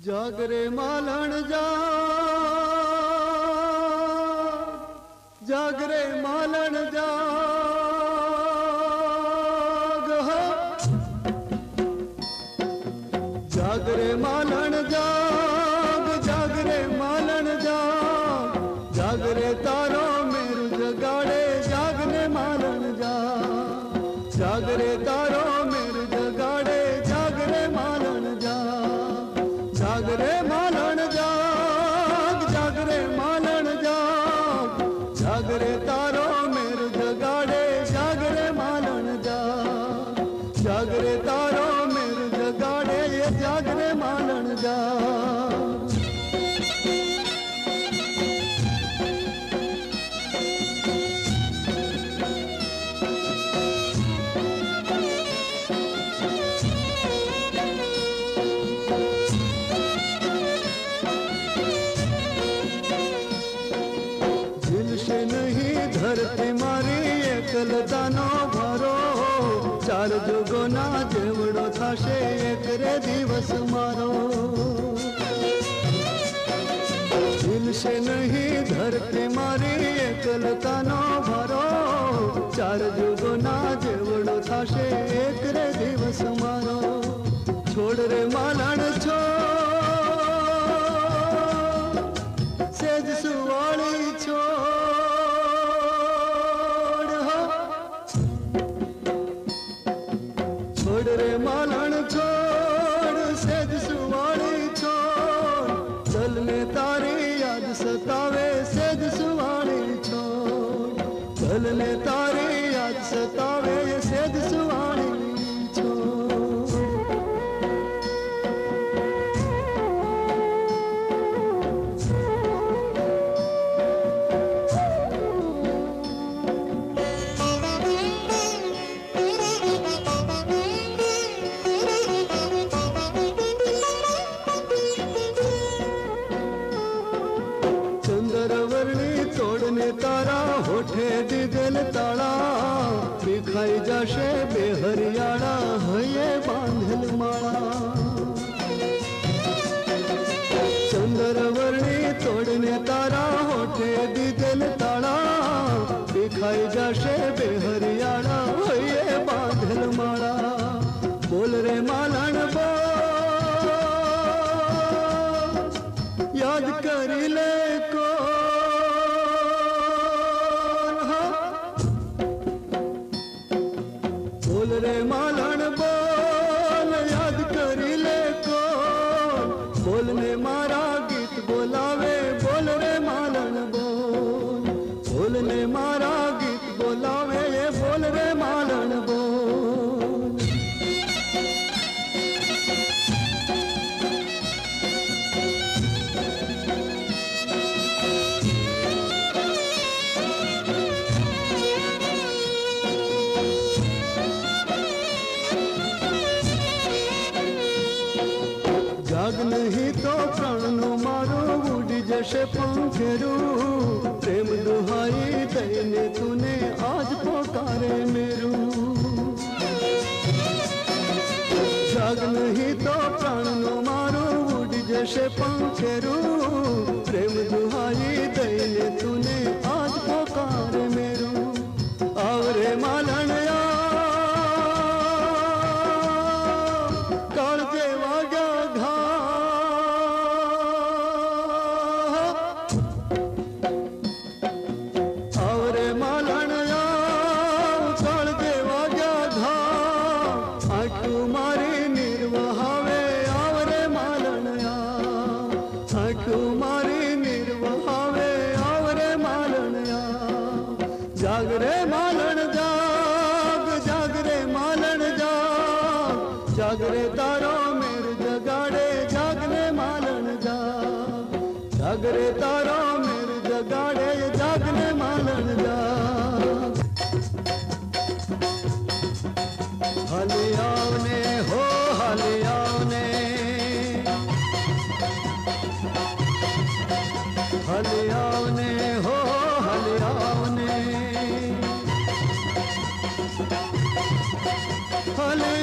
जागरे मालण जाग, जागरे मालण जाग हो। जागरे मालण जाग, जागरे मालण जाग, जागरे तारो मेरु जगाड़े जागने मालण जाग। जागरे तारो मेरु जगाड़े जागरे मालण जाग। जागरे मालण जाग, जागरे मालण जाग, जागरे तारो मेरु जगाड़े जागरे मालण जाग। जागरे तारो मेरु जगाड़े ये जागरे मालण जाग। नहीं धरती मारी एकलतानो भारो, चार जुगोना जेवड़ो थाशे एक रे दिवस मारो। दिल से नहीं धरती मारी एकलतानो भारो, चार जुगोना जेवड़ो थाशे एक रे दिवस मारो। छोड़ रे मालण छोड़, सेज सुवाड़ी छोड़, छोड़ रे मालण छोड़, सेज सुवाड़ी छोड़, चल ने तारी याद सतावे सेज सुवाड़ी छोड़। चल ने तारी याद सतावे सेज सुवाड़ी छोड़। तोड़ने तारा होठे दिगल ताला, दिखाई जाशे बेहरियाड़ा हये बांधल माला। चंद्रवर्णी तोड़ने तारा होठे दिगल ताला, दिखाई जाशे बेहरियाड़ा हये बांधल माला। बोल रे मालण बोल, याद करी ले को बोल रे मालण बोल, याद करी ले कौन। बोलने मारा गीत बोलावे बोल रे मालण बोल। बोलने मारा गीत बोलावे ये बोल रे मालण बोल। जाग नहीं तो प्राण नो मारो उड़ी जैसे पंखेरू। प्रेम दुहाई दईने तूने आज पुकारे मेरू। जाग नहीं तो प्राण नो मारो उड़ी जैसे पंखेरू। प्रेम दुहाई दईने तूने आज पुकारे मेरू। आवरे मालण जागरे मालण जाग, जागरे मालण जाग, जागरे तारो मेरु जगाड़े जागने मालण जाग। जागरे तारो मेरु जगाड़े जागने मालण जाग। हाली आवने हो हाली आवने, हाली आवने हो हाली आवने, हाली